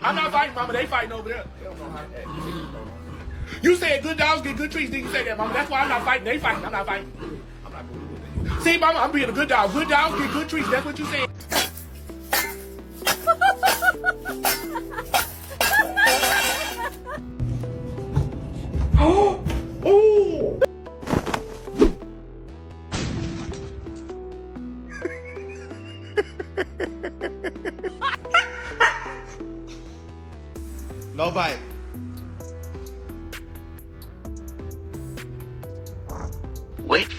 I'm not fighting, mama. They fighting over there. They don't know how to act. You said good dogs get good treats. Then you say that, mama. That's why I'm not fighting. They fighting. I'm not fighting. I'm not doing it. See, mama, I'm being a good dog. Good dogs get good treats. That's what you said. Oh! Oh! No bite. Wait.